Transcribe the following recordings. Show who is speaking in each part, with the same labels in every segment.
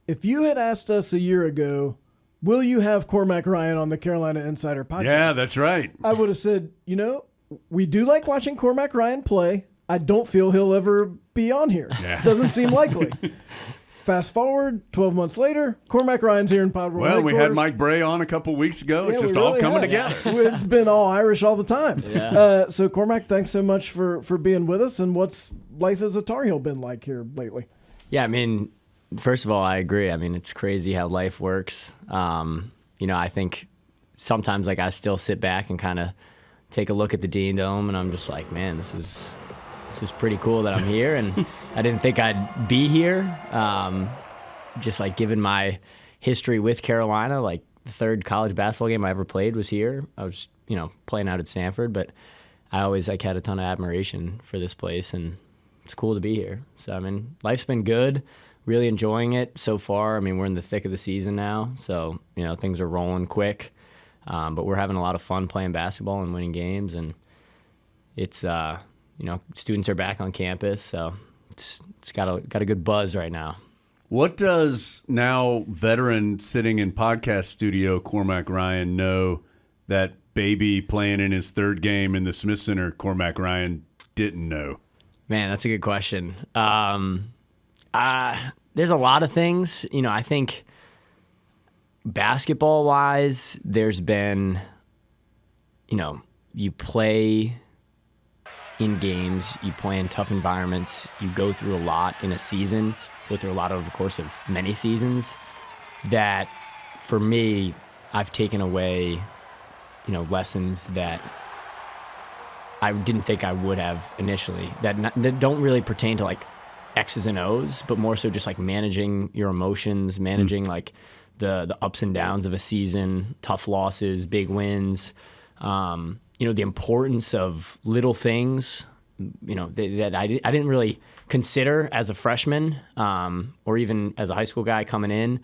Speaker 1: If you had asked us a year ago, will you have Cormac Ryan on the Carolina Insider podcast?
Speaker 2: Yeah, that's right.
Speaker 1: I would have said, we do like watching Cormac Ryan play. I don't feel he'll ever be on here. Yeah. Doesn't seem likely. Fast forward, 12 months later, Cormac Ryan's here in Pod World.
Speaker 2: Well, we had Mike Bray on a couple weeks ago. It's just really all coming together.
Speaker 1: It's been all Irish all the time.
Speaker 3: Yeah.
Speaker 1: So, Cormac, thanks so much for being with us. And what's life as a Tar Heel been like here lately?
Speaker 3: Yeah, I mean, first of all, I agree. I mean, it's crazy how life works. I think sometimes I still sit back and kind of take a look at the Dean Dome, and I'm just like, man, this is pretty cool that I'm here, and I didn't think I'd be here. Just given my history with Carolina, the third college basketball game I ever played was here. I was, playing out at Stanford, but I always had a ton of admiration for this place, and it's cool to be here. So, I mean, life's been good. Really enjoying it so far. I mean, we're in the thick of the season now, so, things are rolling quick. But we're having a lot of fun playing basketball and winning games, and it's, students are back on campus, so it's got a good buzz right now.
Speaker 2: What does now veteran sitting in podcast studio Cormac Ryan know that baby playing in his third game in the Smith Center Cormac Ryan didn't know?
Speaker 3: Man, that's a good question. There's a lot of things. I think basketball-wise, there's been, you play in games, you play in tough environments, you go through a lot in a season, go through a lot over the course of many seasons, that for me, I've taken away, lessons that I didn't think I would have initially, that don't really pertain to X's and O's, but more so just managing your emotions, managing the ups and downs of a season, tough losses, big wins, the importance of little things, that I didn't really consider as a freshman or even as a high school guy coming in.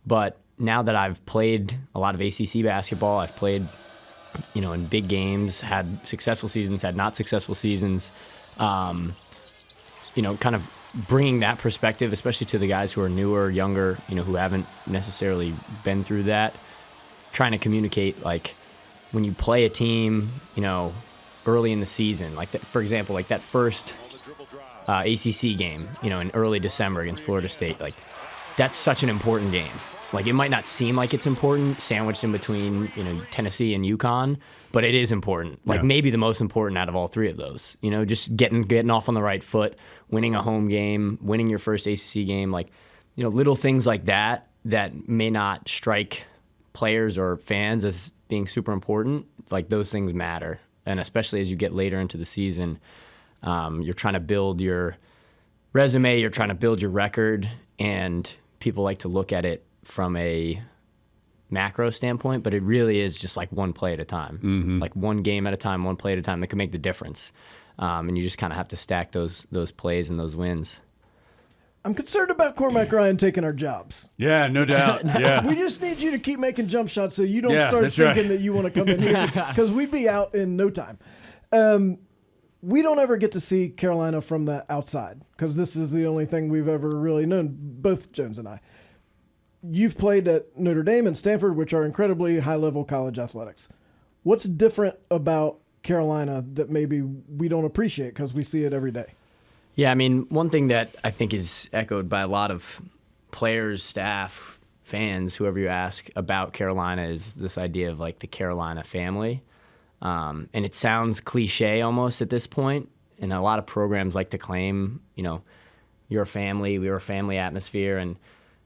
Speaker 3: But now that I've played a lot of ACC basketball, I've played, in big games, had successful seasons, had not successful seasons, kind of bringing that perspective, especially to the guys who are newer, younger, who haven't necessarily been through that, trying to communicate, when you play a team, early in the season, for example, that first ACC game, in early December against Florida State, that's such an important game. It might not seem like it's important, sandwiched in between, Tennessee and UConn, but it is important. Maybe the most important out of all three of those. Just getting off on the right foot, winning a home game, winning your first ACC game, little things like that may not strike players or fans as being super important. Those things matter, and especially as you get later into the season, you're trying to build your resume, you're trying to build your record, and people like to look at it from a macro standpoint, but it really is just one play at a time, one game at a time, one play at a time that can make the difference. And you just kind of have to stack those plays and those wins.
Speaker 1: I'm concerned about Cormac Ryan taking our jobs.
Speaker 2: Yeah, no doubt. Yeah.
Speaker 1: We just need you to keep making jump shots so you don't start thinking that you want to come in here, because we'd be out in no time. We don't ever get to see Carolina from the outside, because this is the only thing we've ever really known, both Jones and I. You've played at Notre Dame and Stanford, which are incredibly high-level college athletics. What's different about Carolina that maybe we don't appreciate because we see it every day?
Speaker 3: Yeah, I mean, one thing that I think is echoed by a lot of players, staff, fans, whoever you ask about Carolina is this idea of the Carolina family. And it sounds cliche almost at this point, and a lot of programs like to claim, you're a family, we're a family atmosphere, and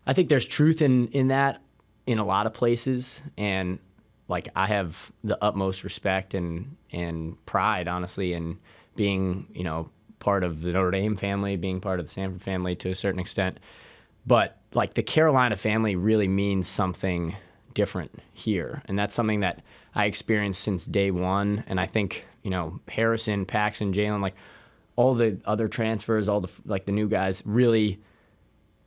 Speaker 3: I think there's truth in that in a lot of places, and I have the utmost respect and pride, honestly, in being, part of the Notre Dame family, being part of the Stanford family to a certain extent. But the Carolina family really means something different here, and that's something that I experienced since day one. And I think Harrison, Paxson, Jalen, all the other transfers, all the the new guys really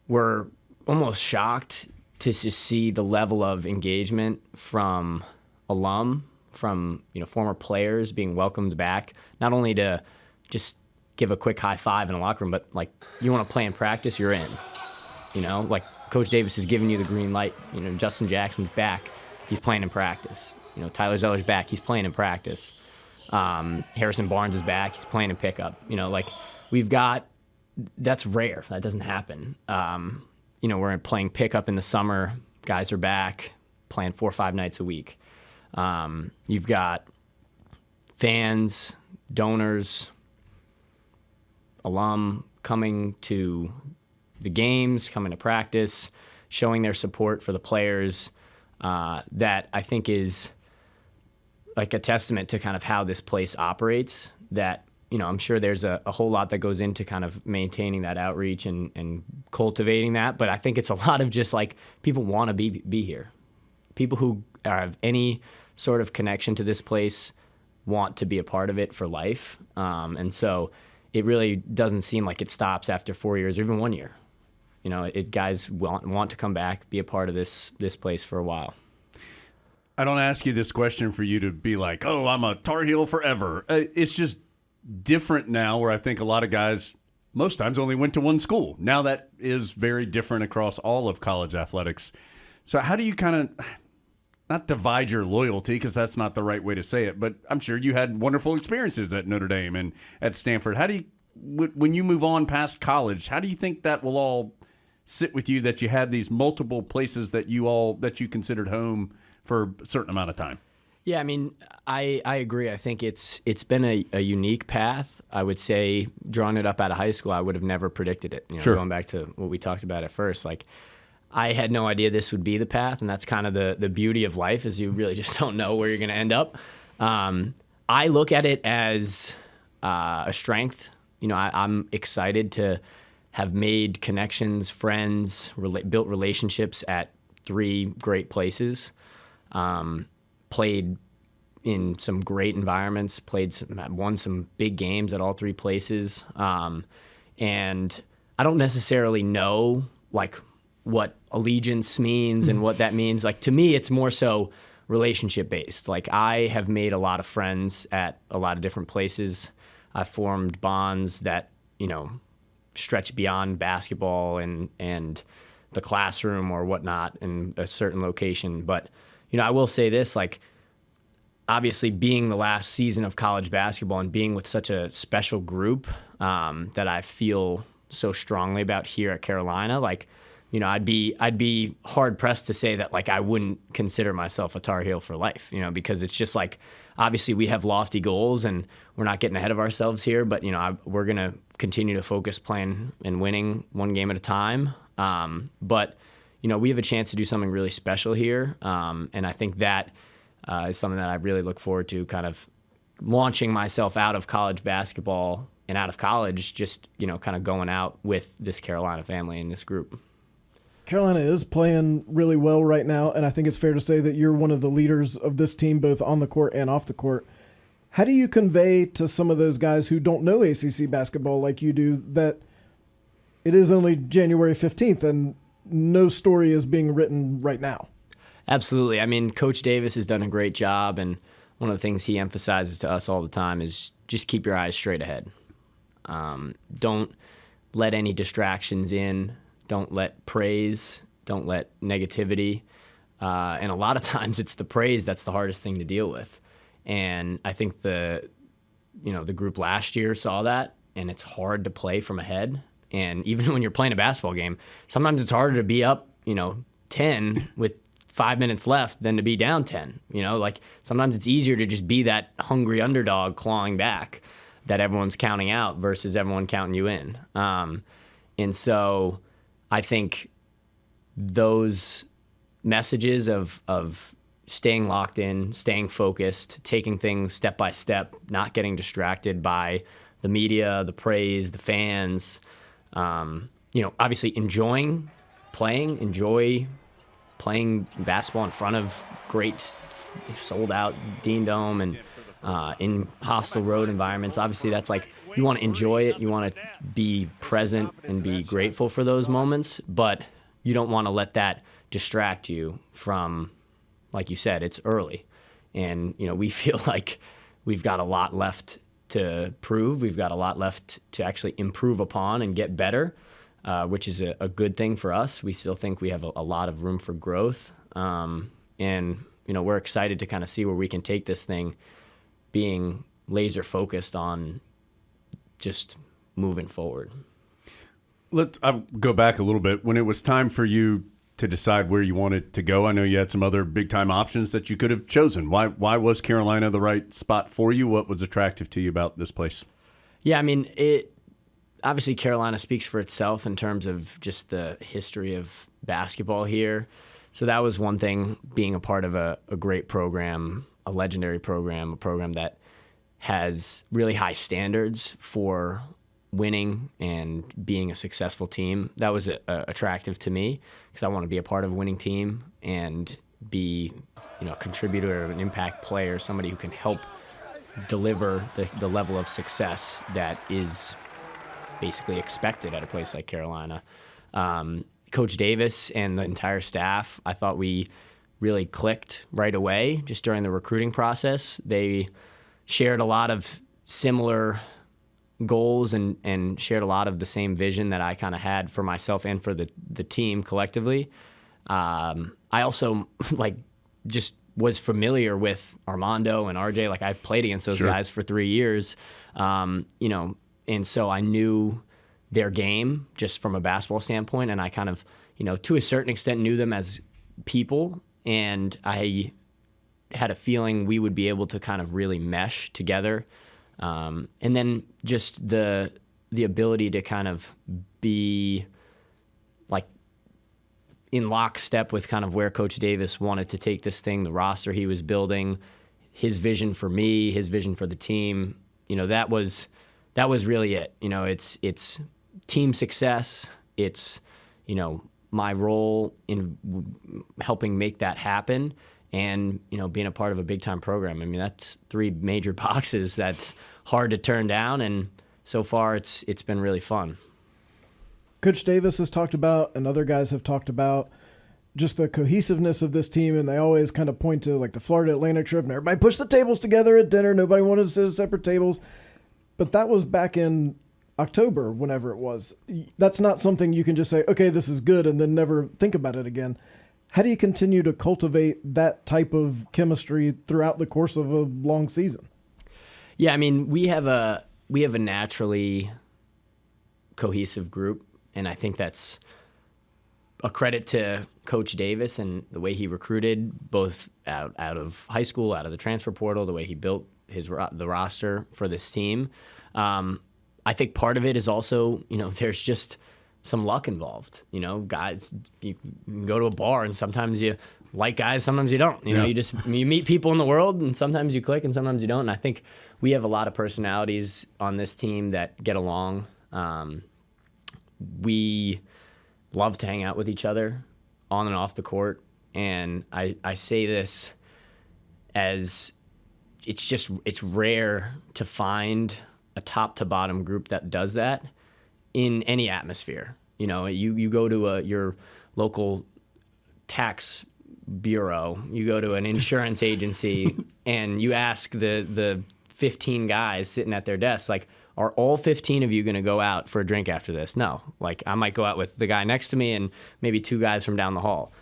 Speaker 3: were almost shocked to just see the level of engagement from alum, from former players being welcomed back, not only to just give a quick high five in a locker room, but you want to play in practice, you're in. You know, like Coach Davis has given you the green light. You know, Justin Jackson's back. He's playing in practice. You know, Tyler Zeller's back. He's playing in practice. Harrison Barnes is back. He's playing in pickup. You know, like that's rare. That doesn't happen. You know, we're playing pickup in the summer. Guys are back playing 4 or 5 nights a week. You've got fans, donors, alum coming to the games, coming to practice, showing their support for the players. That I think is like a testament to kind of how this place operates. That, you know, I'm sure there's a whole lot that goes into kind of maintaining that outreach and cultivating that. But I think it's a lot of just like people want to be here. People who have any sort of connection to this place want to be a part of it for life. And so it really doesn't seem like it stops after 4 years or even 1 year. You know, guys want to come back, be a part of this place for a while.
Speaker 2: I don't ask you this question for you to be like, oh, I'm a Tar Heel forever. It's just different now where I think a lot of guys most times only went to one school. Now that is very different across all of college athletics. So how do you kind of, not divide your loyalty, because that's not the right way to say it, but I'm sure you had wonderful experiences at Notre Dame and at Stanford. How do you, when you move on past college, how do you think that will all sit with you, that you had these multiple places that you considered home for a certain amount of time?
Speaker 3: Yeah, I mean, I agree. I think it's been a unique path. I would say drawing it up out of high school, I would have never predicted it. You know,
Speaker 2: sure.
Speaker 3: Going back to what we talked about at first, like I had no idea this would be the path, and that's kind of the beauty of life, is you really just don't know where you're going to end up. I look at it as a strength. You know, I'm excited to have made connections, friends, built relationships at 3 great places. Played in some great environments, won some big games at all 3 places. And I don't necessarily know like what allegiance means and what that means. Like to me, it's more so relationship based. Like I have made a lot of friends at a lot of different places. I've formed bonds that, you know, stretch beyond basketball and the classroom or whatnot in a certain location. But, you know, I will say this, like, obviously being the last season of college basketball and being with such a special group that I feel so strongly about here at Carolina, like, you know, I'd be hard pressed to say that like I wouldn't consider myself a Tar Heel for life, you know, because it's just like, obviously we have lofty goals and we're not getting ahead of ourselves here, but, you know, we're going to continue to focus playing and winning one game at a time. But, you know, we have a chance to do something really special here. And I think that is something that I really look forward to, kind of launching myself out of college basketball and out of college, just, you know, kind of going out with this Carolina family and this group.
Speaker 1: Carolina is playing really well right now, and I think it's fair to say that you're one of the leaders of this team, both on the court and off the court. How do you convey to some of those guys who don't know ACC basketball like you do that it is only January 15th and no story is being written right now?
Speaker 3: Absolutely. I mean, Coach Davis has done a great job, and one of the things he emphasizes to us all the time is just keep your eyes straight ahead. Don't let any distractions in. Don't let praise. Don't let negativity. And a lot of times it's the praise that's the hardest thing to deal with. And I think the group last year saw that, and it's hard to play from ahead. And even when you're playing a basketball game, sometimes it's harder to be up, 10 with 5 minutes left than to be down 10. Like sometimes it's easier to just be that hungry underdog clawing back that everyone's counting out versus everyone counting you in. And so I think those messages of staying locked in, staying focused, taking things step by step, not getting distracted by the media, the praise, the fans, obviously enjoy playing basketball in front of great sold-out Dean Dome and in hostile road environments. Obviously, that's like you want to enjoy it. You want to be present and be grateful for those moments, but you don't want to let that distract you from, like you said, it's early. And, we feel like we've got a lot left to prove. We've got a lot left to actually improve upon and get better. which is a good thing for us. We still think we have a lot of room for growth. And, we're excited to kind of see where we can take this thing, being laser focused on just moving forward.
Speaker 2: I'll go back a little bit. When it was time for you to decide where you wanted to go, I know you had some other big-time options that you could have chosen. Why was Carolina the right spot for you? What was attractive to you about this place?
Speaker 3: Yeah, obviously Carolina speaks for itself in terms of just the history of basketball here. So that was one thing, being a part of a great program, a legendary program, a program that has really high standards for winning and being a successful team. That was attractive to me because I want to be a part of a winning team and be a contributor, an impact player, somebody who can help deliver the level of success that is basically expected at a place like Carolina. Coach Davis and the entire staff, I thought we really clicked right away just during the recruiting process. They shared a lot of similar goals and shared a lot of the same vision that I kind of had for myself and for the team collectively. I also just was familiar with Armando and RJ. I've played against those guys for 3 years, and so I knew their game just from a basketball standpoint, and I kind of, to a certain extent knew them as people, and I had a feeling we would be able to kind of really mesh together. And then just the ability to kind of be in lockstep with kind of where Coach Davis wanted to take this thing, the roster he was building, his vision for me, his vision for the team. That was really it. It's team success. It's, my role in helping make that happen. And, being a part of a big-time program. That's 3 major boxes that's hard to turn down, and so far it's been really fun.
Speaker 1: Coach Davis has talked about, and other guys have talked about, just the cohesiveness of this team, and they always kind of point to the Florida Atlantic trip, and everybody pushed the tables together at dinner. Nobody wanted to sit at separate tables. But that was back in October, whenever it was. That's not something you can just say, okay, this is good, and then never think about it again. How do you continue to cultivate that type of chemistry throughout the course of a long season?
Speaker 3: Yeah, we have a naturally cohesive group, and I think that's a credit to Coach Davis and the way he recruited, both out of high school, out of the transfer portal, the way he built the roster for this team. I think part of it is also, there's just some luck involved. Guys, you can go to a bar and sometimes you like guys, sometimes you don't. You meet people in the world and sometimes you click and sometimes you don't. And I think we have a lot of personalities on this team that get along. We love to hang out with each other on and off the court. And I say this as it's rare to find a top to bottom group that does that in any atmosphere. You go to your local tax bureau, you go to an insurance agency, and you ask the 15 guys sitting at their desks, are all 15 of you going to go out for a drink after this? No. I might go out with the guy next to me and maybe 2 guys from down the hall.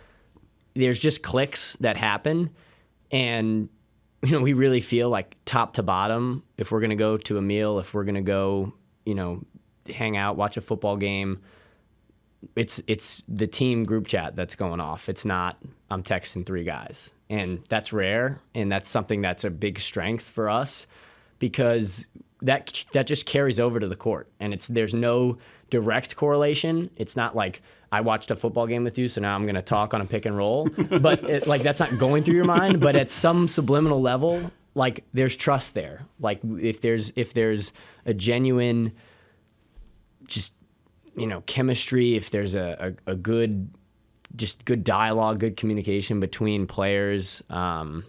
Speaker 3: There's just clicks that happen, and we really feel top to bottom, if we're going to go to a meal, if we're going to go, hang out, watch a football game, it's the team group chat that's going off. It's not, I'm texting 3 guys. And that's rare, and that's something that's a big strength for us because that just carries over to the court. And there's no direct correlation. It's not like I watched a football game with you, so now I'm going to talk on a pick and roll. But that's not going through your mind. But at some subliminal level, there's trust there. If there's a genuine, just chemistry, if there's a good dialogue, good communication between players, I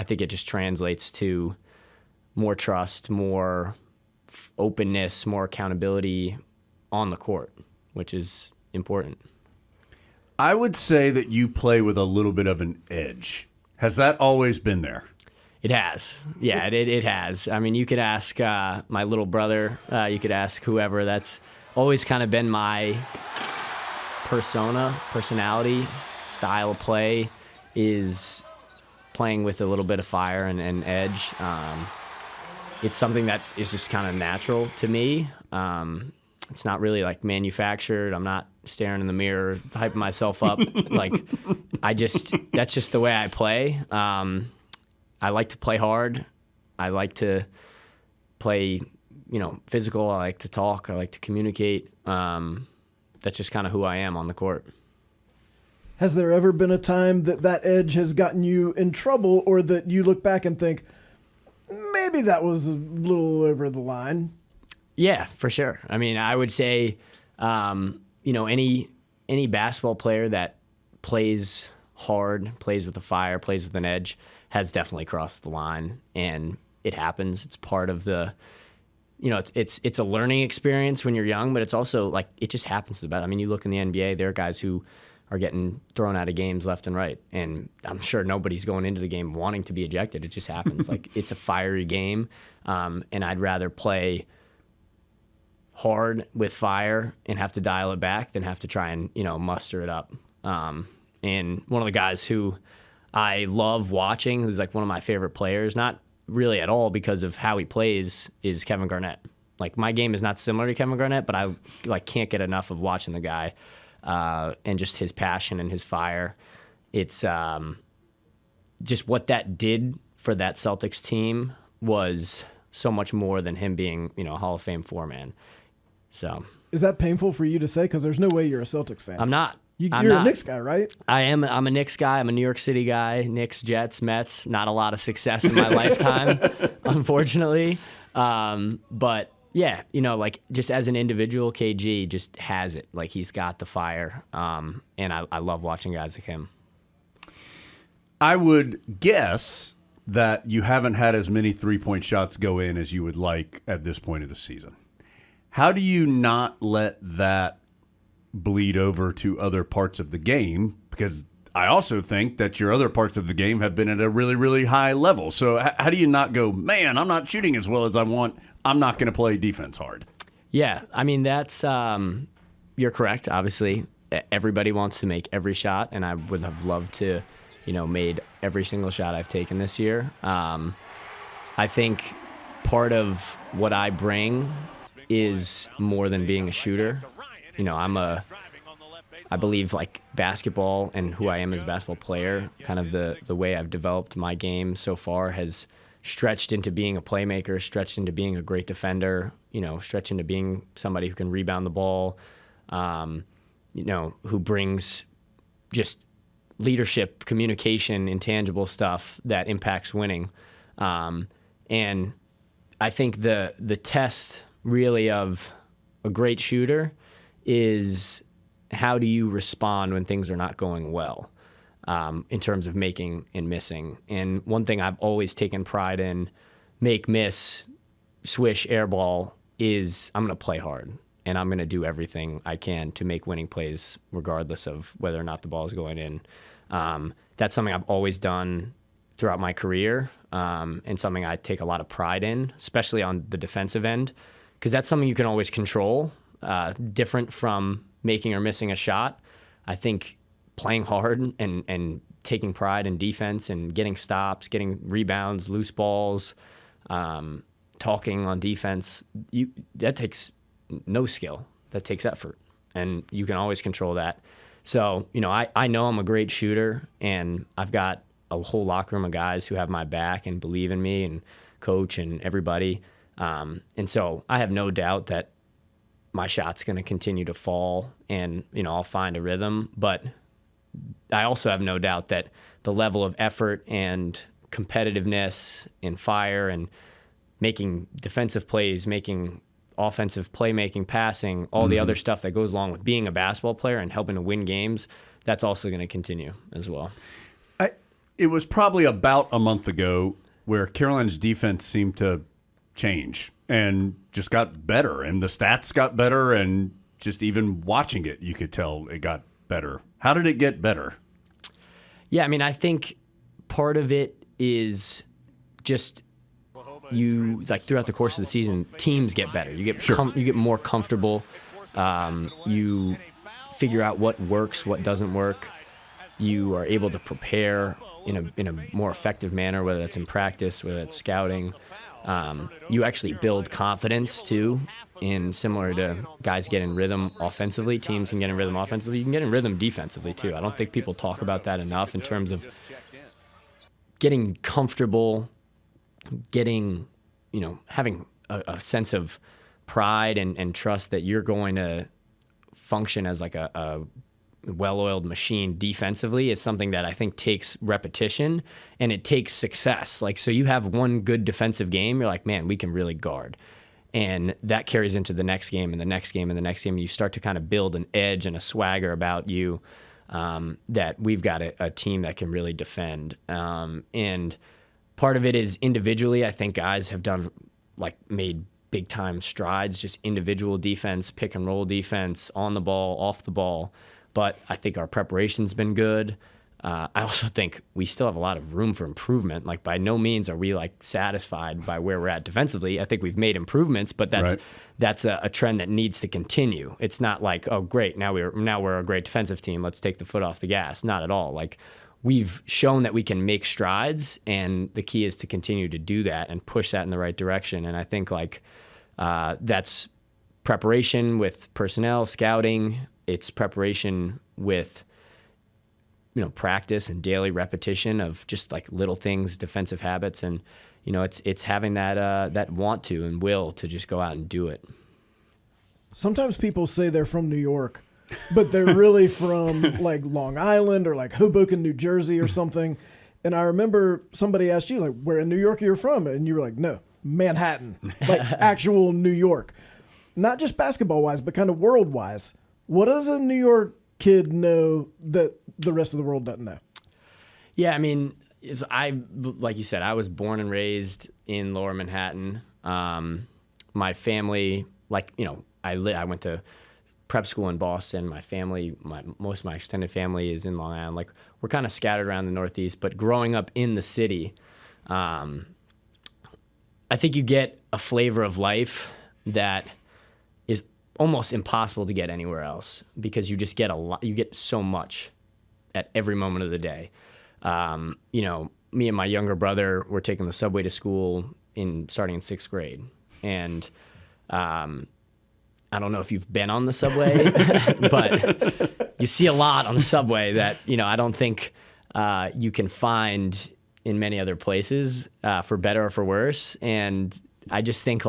Speaker 3: think it just translates to more trust, more openness, more accountability on the court, which is important.
Speaker 2: I would say that you play with a little bit of an edge. Has that always been there?
Speaker 3: It has. Yeah, it has. You could ask my little brother. You could ask whoever. That's always kind of been my personality, style of play is playing with a little bit of fire and edge. It's something that is just kind of natural to me. It's not really like manufactured. I'm not staring in the mirror, hyping myself up. That's just the way I play. I like to play hard. I like to play, physical. I like to talk. I like to communicate. That's just kind of who I am on the court.
Speaker 1: Has there ever been a time that edge has gotten you in trouble, or that you look back and think, maybe that was a little over the line?
Speaker 3: Yeah, for sure. I mean, I would say, any basketball player that plays hard, plays with a fire, plays with an edge, has definitely crossed the line, and it happens. It's part of the, it's a learning experience when you're young, but it's also like it just happens to the best. I mean, you look in the NBA, there are guys who are getting thrown out of games left and right, and I'm sure nobody's going into the game wanting to be ejected. It just happens. Like, it's a fiery game, and I'd rather play hard with fire and have to dial it back than have to try and muster it up. And one of the guys who I love watching, who's like one of my favorite players, not really at all because of how he plays, is Kevin Garnett. Like, my game is not similar to Kevin Garnett, but I can't get enough of watching the guy and just his passion and his fire. It's just what that did for that Celtics team was so much more than him being a Hall of Fame four-man. So, is
Speaker 1: that painful for you to say? Because there's no way you're a Celtics fan.
Speaker 3: I'm not.
Speaker 1: You're a Knicks guy, right?
Speaker 3: I am. I'm a Knicks guy. I'm a New York City guy. Knicks, Jets, Mets. Not a lot of success in my lifetime, unfortunately. But yeah, just as an individual, KG just has it. Like, he's got the fire, and I love watching guys like him.
Speaker 2: I would guess that you haven't had as many three-point shots go in as you would like at this point of the season. How do you not let that bleed over to other parts of the game? Because I also think that your other parts of the game have been at a really, really high level. So how do you not go, man, I'm not shooting as well as I want, I'm not going to play defense hard?
Speaker 3: Yeah, I mean, that's you're correct. Obviously, everybody wants to make every shot, and I would have loved to, made every single shot I've taken this year. I think part of what I bring is more than being a shooter. I believe like basketball and who I am as a basketball player, kind of the way I've developed my game so far has stretched into being a playmaker, stretched into being a great defender, stretched into being somebody who can rebound the ball, who brings just leadership, communication, intangible stuff that impacts winning. And I think the test really of a great shooter is how do you respond when things are not going well in terms of making and missing. And one thing I've always taken pride in, make, miss, swish, air ball, is I'm going to play hard. And I'm going to do everything I can to make winning plays regardless of whether or not the ball is going in. That's something I've always done throughout my career and something I take a lot of pride in, especially on the defensive end, because that's something you can always control, different from making or missing a shot. I think playing hard and taking pride in defense and getting stops, getting rebounds, loose balls, talking on defense, that takes no skill. That takes effort, and you can always control that. So, I know I'm a great shooter, and I've got a whole locker room of guys who have my back and believe in me, and coach and everybody. And so I have no doubt that my shot's going to continue to fall, and, I'll find a rhythm. But I also have no doubt that the level of effort and competitiveness and fire and making defensive plays, making offensive playmaking, passing, all the other stuff that goes along with being a basketball player and helping to win games, that's also going to continue as well.
Speaker 2: It was probably about a month ago where Carolina's defense seemed to change and just got better, and the stats got better, and just even watching it, you could tell it got better. How did it get better?
Speaker 3: Yeah, I mean, I think part of it is just throughout the course of the season, teams get better. You get you get more comfortable You figure out what works, what doesn't work. You are able to prepare in a more effective manner, whether that's in practice, whether that's scouting. You actually build confidence too, similar to guys get in rhythm offensively. Teams can get in rhythm offensively. You can get in rhythm defensively too. I don't think people talk about that enough in terms of getting comfortable, having a sense of pride and trust that you're going to function as like a well-oiled machine defensively is something that I think takes repetition and it takes success. Like, so you have one good defensive game, you're like, man, we can really guard. And that carries into the next game and the next game and the next game. And you start to kind of build an edge and a swagger about you that we've got a team that can really defend. And part of it is individually, I think guys have made big time strides, just individual defense, pick and roll defense, on the ball, off the ball. But I think our preparation's been good. I also think we still have a lot of room for improvement. Like, by no means are we satisfied by where we're at defensively. I think we've made improvements, but that's a trend that needs to continue. It's not like, oh great, now we're a great defensive team, let's take the foot off the gas. Not at all. Like, we've shown that we can make strides, and the key is to continue to do that and push that in the right direction. And I think that's preparation with personnel, scouting. It's preparation with practice and daily repetition of just little things, defensive habits, and it's having that want to and will to just go out and do it.
Speaker 1: Sometimes people say they're from New York, but they're really from Long Island or Hoboken, New Jersey or something. And I remember somebody asked you where in New York you're from, and you were like, no, Manhattan, actual New York, not just basketball wise, but kind of world wise. What does a New York kid know that the rest of the world doesn't know? Yeah, I mean,
Speaker 3: like you said, I was born and raised in Lower Manhattan. My family, I went to prep school in Boston. My family, most of my extended family is in Long Island. We're kind of scattered around the Northeast, but growing up in the city, I think you get a flavor of life that is almost impossible to get anywhere else, because you just get you get so much at every moment of the day. Me and my younger brother were taking the subway to school starting in 6th grade. And I don't know if you've been on the subway, but you see a lot on the subway that, I don't think you can find in many other places, for better or for worse. And I just think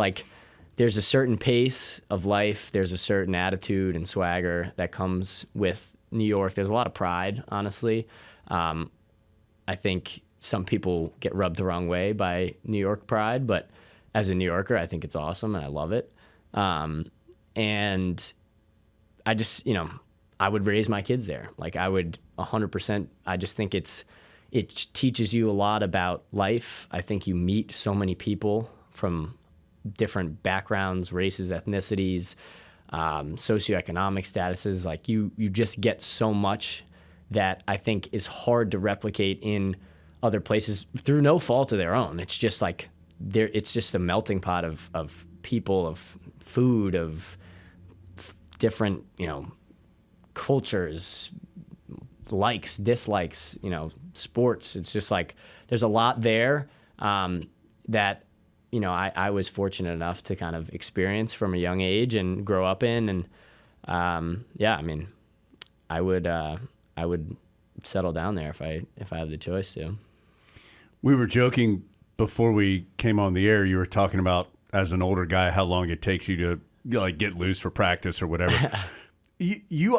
Speaker 3: there's a certain pace of life. There's a certain attitude and swagger that comes with New York. There's a lot of pride, honestly. I think some people get rubbed the wrong way by New York pride, but as a New Yorker, I think it's awesome and I love it. And I just, I would raise my kids there. I would 100%. I just think it teaches you a lot about life. I think you meet so many people from different backgrounds, races, ethnicities, socioeconomic statuses. You just get so much that I think is hard to replicate in other places through no fault of their own. It's just it's just a melting pot of people, of food, of different, cultures, likes, dislikes, sports. It's just there's a lot there that, I was fortunate enough to kind of experience from a young age and grow up in. And I would settle down there if I had the choice to.
Speaker 2: We were joking before we came on the air. You were talking about, as an older guy, how long it takes you to get loose for practice or whatever. you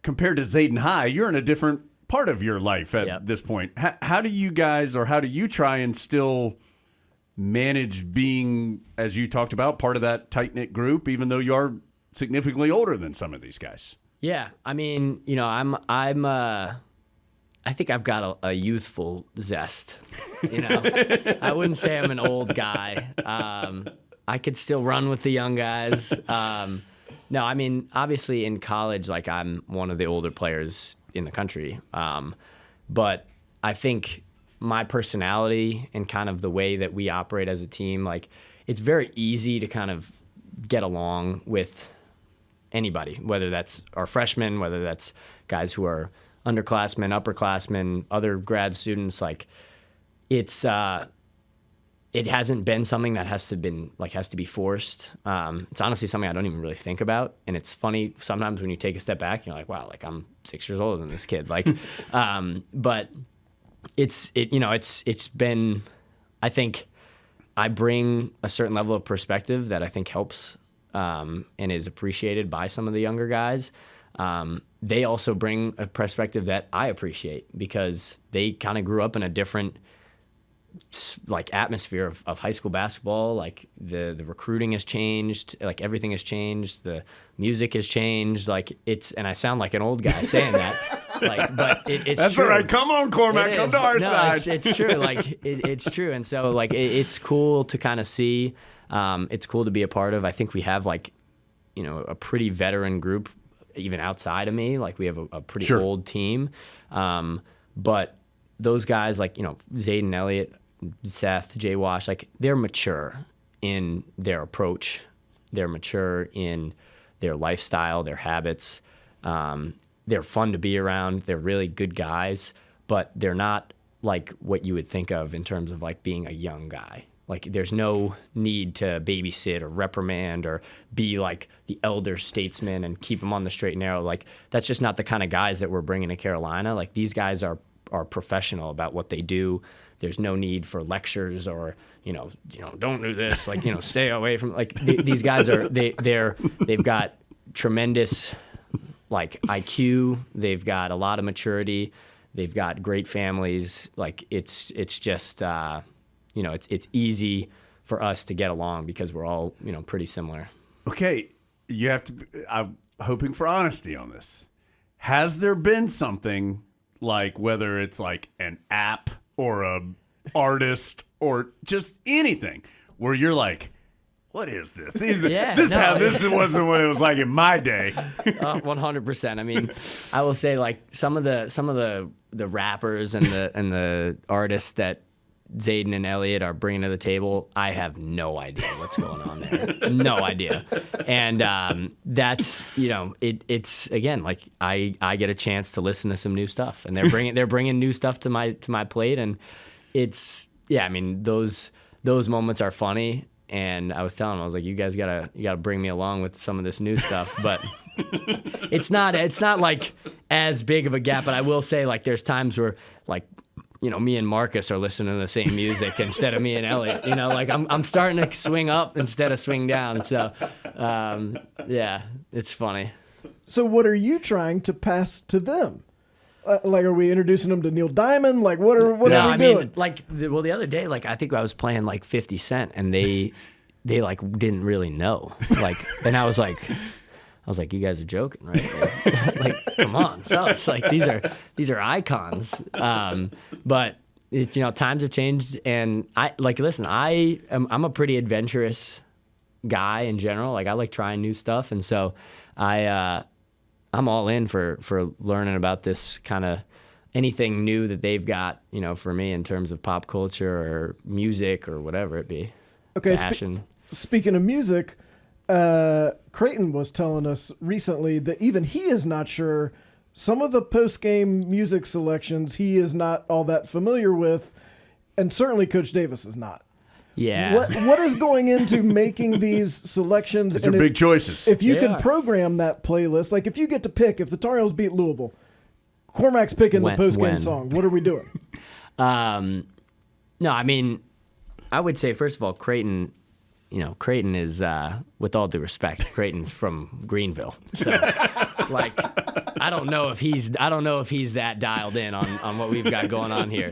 Speaker 2: compared to Zayden High, you're in a different part of your life at this point. How do you guys, or how do you try and still manage being, as you talked about, part of that tight-knit group, even though you are significantly older than some of these guys?
Speaker 3: Yeah, I mean, I think I've got a youthful zest. I wouldn't say I'm an old guy. I could still run with the young guys. No, I mean, obviously in college, I'm one of the older players in the country. But I think my personality and kind of the way that we operate as a team, it's very easy to kind of get along with anybody, whether that's our freshmen, whether that's guys who are underclassmen, upperclassmen, other grad students. Like, it's it hasn't been something that has to be forced. It's honestly something I don't even really think about, and it's funny sometimes when you take a step back, you're like, wow, like I'm 6 years older than this kid. Like, but it's been, I think I bring a certain level of perspective that I think helps and is appreciated by some of the younger guys. They also bring a perspective that I appreciate because they kind of grew up in a different like atmosphere of high school basketball. Like the recruiting has changed, like everything has changed, the music has changed. Like and I sound like an old guy saying that. Like, but it's
Speaker 2: that's
Speaker 3: true.
Speaker 2: All right. Come on, Cormac, come to our side.
Speaker 3: It's true. Like it's true. And so like it's cool to kind of see. It's cool to be a part of. I think we have like, a pretty veteran group, even outside of me. Like we have a pretty old team. But those guys like, Zayden Elliott, Seth, Jay Wash, like they're mature in their approach. They're mature in their lifestyle, their habits. They're fun to be around. They're really good guys, but they're not like what you would think of in terms of like being a young guy. Like there's no need to babysit or reprimand or be like the elder statesman and keep them on the straight and narrow. Like that's just not the kind of guys that we're bringing to Carolina. Like these guys are professional about what they do. There's no need for lectures or, don't do this, like, stay away from, like, these guys are, they've got tremendous, like, IQ. They've got a lot of maturity. They've got great families. Like, it's just, it's easy for us to get along because we're all, pretty similar.
Speaker 2: Okay. I'm hoping for honesty on this. Has there been something like whether it's like an app or a artist or just anything where you're like, what is this? This wasn't what it was like in my day.
Speaker 3: 100%. I mean, I will say like some of the rappers and the artists that Zayden and Elliott are bringing to the table, I have no idea what's going on there. No idea. And that's, it's again, like I get a chance to listen to some new stuff, and they're bringing new stuff to my plate, and it's, I mean, those moments are funny. And I was telling them, I was like, you guys gotta bring me along with some of this new stuff, but it's not like as big of a gap. But I will say, like, there's times where like, me and Marcus are listening to the same music instead of me and Elliot. Like I'm starting to swing up instead of swing down. So, it's funny.
Speaker 1: So what are you trying to pass to them? Like, are we introducing them to Neil Diamond? Like, what are we doing?
Speaker 3: Like, the other day, like, I think I was playing like 50 Cent, and they like didn't really know. Like, and I was like, you guys are joking, right? Like, come on, fellas. Like, these are icons. But it's, times have changed, and I'm a pretty adventurous guy in general. Like, I like trying new stuff, and so I'm all in for learning about this kind of anything new that they've got, for me in terms of pop culture or music or whatever it be.
Speaker 1: Okay,
Speaker 3: fashion.
Speaker 1: Speaking of music, Creighton was telling us recently that even he is not sure. Some of the post-game music selections he is not all that familiar with, and certainly Coach Davis is not.
Speaker 3: Yeah.
Speaker 1: What is going into making these selections?
Speaker 2: These are big choices.
Speaker 1: If you can program that playlist, like if you get to pick, if the Tar Heels beat Louisville, Cormac's picking the post-game song. What are we doing?
Speaker 3: No, I mean, I would say, first of all, Creighton is, with all due respect, Creighton's from Greenville. So, like, I don't know if he's that dialed in on what we've got going on here.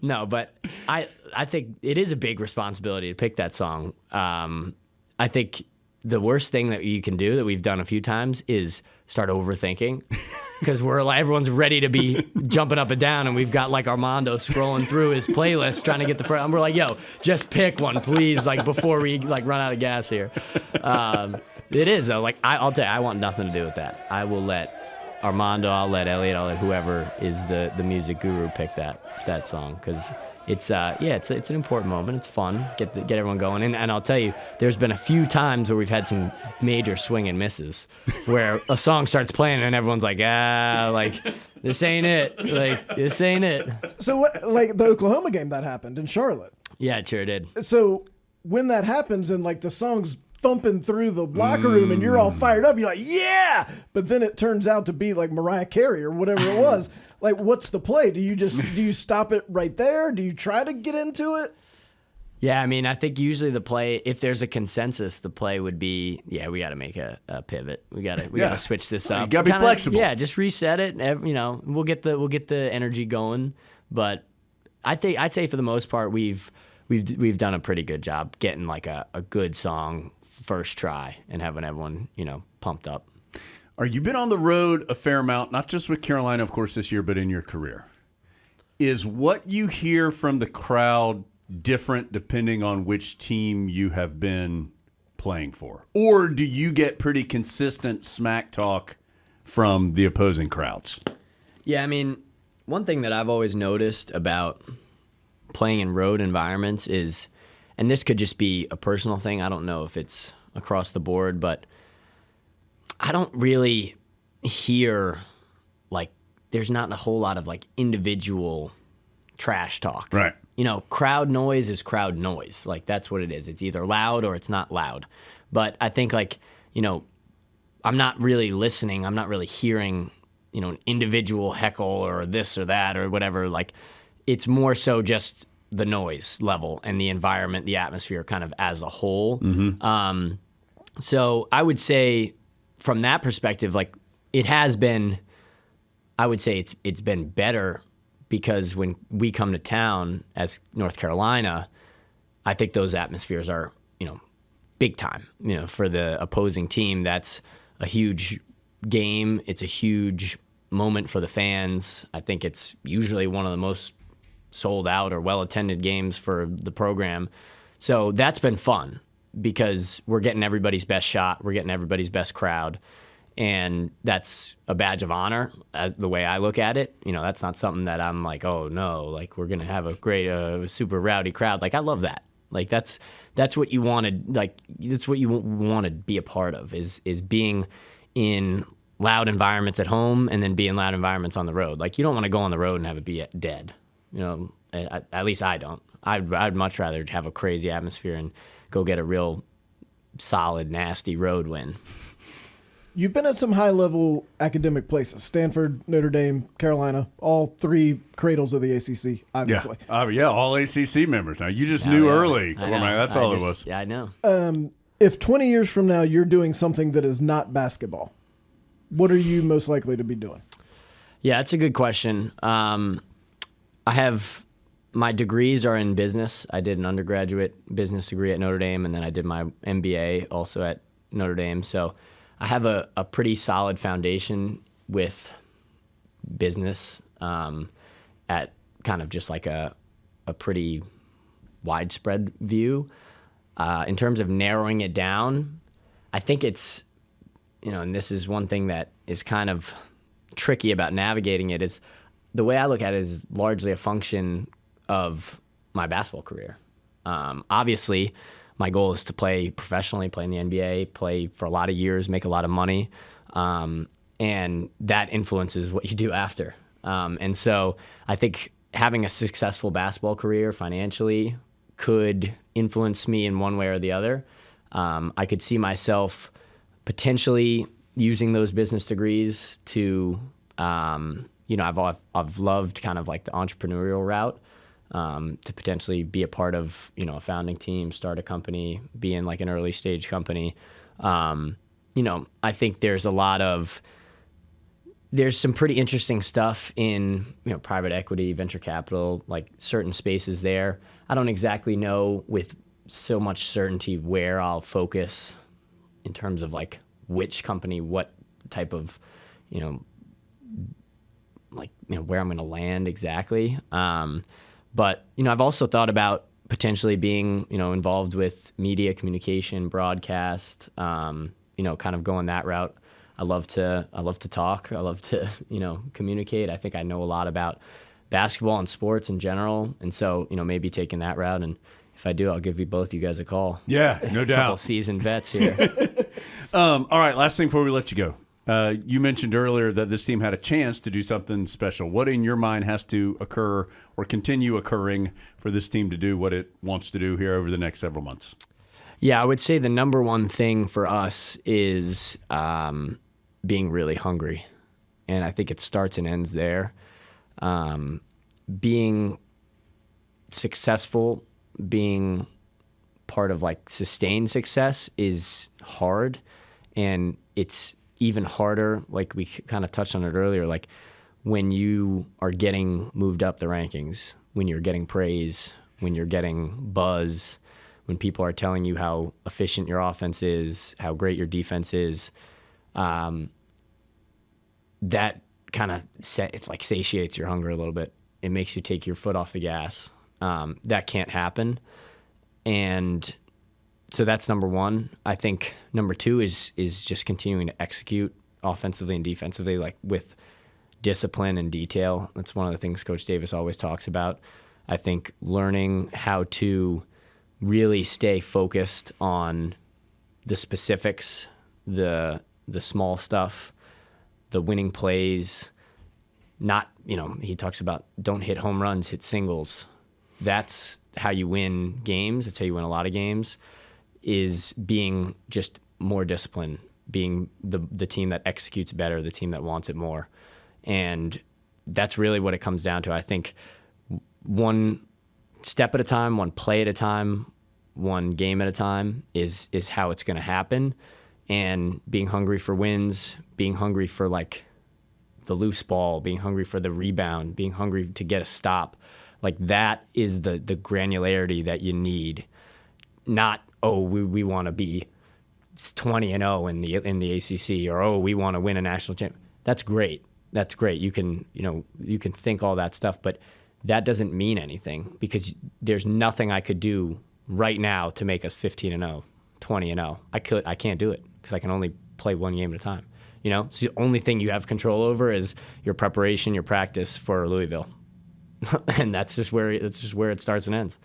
Speaker 3: No, but I think it is a big responsibility to pick that song. I think the worst thing that you can do, that we've done a few times, is start overthinking. Because everyone's ready to be jumping up and down, and we've got like Armando scrolling through his playlist trying to get the front. And we're like, yo, just pick one, please, like before we like run out of gas here. It is though. Like I'll tell you, I want nothing to do with that. I will let Armando, I'll let Elliot, I'll let whoever is the music guru pick that song, because it's an important moment. It's fun. Get everyone going. And I'll tell you, there's been a few times where we've had some major swing and misses, where a song starts playing and everyone's like, this ain't it. Like, this ain't it.
Speaker 1: So what? Like the Oklahoma game that happened in Charlotte.
Speaker 3: Yeah, it sure did.
Speaker 1: So when that happens and like the song's thumping through the locker room and you're all fired up, you're like, yeah, but then it turns out to be like Mariah Carey or whatever it was. Like, what's the play? Do you stop it right there? Do you try to get into it?
Speaker 3: Yeah, I mean, I think usually the play, if there's a consensus, the play would be, we got to make a pivot. We got to switch this up.
Speaker 2: You got to be flexible.
Speaker 3: Yeah, just reset it. We'll get the energy going. But I'd say for the most part, we've done a pretty good job getting like a good song first try and having everyone, pumped up.
Speaker 2: You've been on the road a fair amount, not just with Carolina, of course, this year, but in your career. Is what you hear from the crowd different depending on which team you have been playing for? Or do you get pretty consistent smack talk from the opposing crowds?
Speaker 3: Yeah, I mean, one thing that I've always noticed about playing in road environments is, and this could just be a personal thing, I don't know if it's across the board, but I don't really hear, like, there's not a whole lot of, like, individual trash talk.
Speaker 2: Right.
Speaker 3: Crowd noise is crowd noise. Like, that's what it is. It's either loud or it's not loud. But I think, like, I'm not really listening. I'm not really hearing, an individual heckle or this or that or whatever. Like, it's more so just the noise level and the environment, the atmosphere kind of as a whole. Mm-hmm. So I would say from that perspective, like, it has been, I would say it's been better, because when we come to town as North Carolina, I think those atmospheres are, big time. For the opposing team, that's a huge game. It's a huge moment for the fans. I think it's usually one of the most sold out or well-attended games for the program. So that's been fun, because we're getting everybody's best shot. We're getting everybody's best crowd. And that's a badge of honor, as the way I look at it. That's not something that I'm like, oh no, like, we're going to have a great, super rowdy crowd. Like, I love that. Like, that's what you wanted. Like, that's what you want to be a part of, is being in loud environments at home and then be in loud environments on the road. Like, you don't want to go on the road and have it be dead. At least I don't. I'd much rather have a crazy atmosphere and go get a real solid, nasty road win.
Speaker 1: You've been at some high-level academic places: Stanford, Notre Dame, Carolina, all three cradles of the ACC, obviously.
Speaker 2: Yeah, all ACC members. Now, you just knew early, Cormac. That's all it was.
Speaker 3: Yeah, I know.
Speaker 1: If 20 years from now you're doing something that is not basketball, what are you most likely to be doing?
Speaker 3: Yeah, that's a good question. I have my degrees are in business. I did an undergraduate business degree at Notre Dame, and then I did my MBA also at Notre Dame. So I have a pretty solid foundation with business at kind of just like a pretty widespread view. In terms of narrowing it down, I think it's, and this is one thing that is kind of tricky about navigating it, is the way I look at it is largely a function of my basketball career. Obviously, my goal is to play professionally, play in the NBA, play for a lot of years, make a lot of money, and that influences what you do after. And so I think having a successful basketball career financially could influence me in one way or the other. I could see myself potentially using those business degrees to, I've loved kind of like the entrepreneurial route. To potentially be a part of, a founding team, start a company, be in like an early stage company. I think there's some pretty interesting stuff in, private equity, venture capital, like certain spaces there. I don't exactly know with so much certainty where I'll focus in terms of like which company, what type of, where I'm going to land exactly. But, I've also thought about potentially being, involved with media communication, broadcast, kind of going that route. I love to talk. I love to, communicate. I think I know a lot about basketball and sports in general. And so, maybe taking that route. And if I do, I'll give both you guys a call.
Speaker 2: Yeah, no doubt.
Speaker 3: Couple seasoned vets here.
Speaker 2: All right, last thing before we let you go. You mentioned earlier that this team had a chance to do something special. What in your mind has to occur or continue occurring for this team to do what it wants to do here over the next several months?
Speaker 3: Yeah, I would say the number one thing for us is being really hungry. And I think it starts and ends there. Being successful, being part of like sustained success is hard. And it's even harder, like we kind of touched on it earlier, like when you are getting moved up the rankings, when you're getting praise, when you're getting buzz, when people are telling you how efficient your offense is, how great your defense is, that kind of satiates your hunger a little bit. It makes you take your foot off the gas. That can't happen. And so that's number one. I think number two is just continuing to execute offensively and defensively, like with discipline and detail. That's one of the things Coach Davis always talks about. I think learning how to really stay focused on the specifics, the small stuff, the winning plays. Not, he talks about don't hit home runs, hit singles. That's how you win games. That's how you win a lot of games, is being just more disciplined, being the team that executes better, the team that wants it more. And that's really what it comes down to. I think one step at a time, one play at a time, one game at a time is how it's going to happen. And being hungry for wins, being hungry for like the loose ball, being hungry for the rebound, being hungry to get a stop, like that is the granularity that you need. Not, we want to be 20-0 in the ACC, or we want to win a national championship. That's great. That's great. You can think all that stuff, but that doesn't mean anything because there's nothing I could do right now to make us 15-0, 20-0. I can't do it because I can only play one game at a time. So the only thing you have control over is your preparation, your practice for Louisville, and that's just where it starts and ends.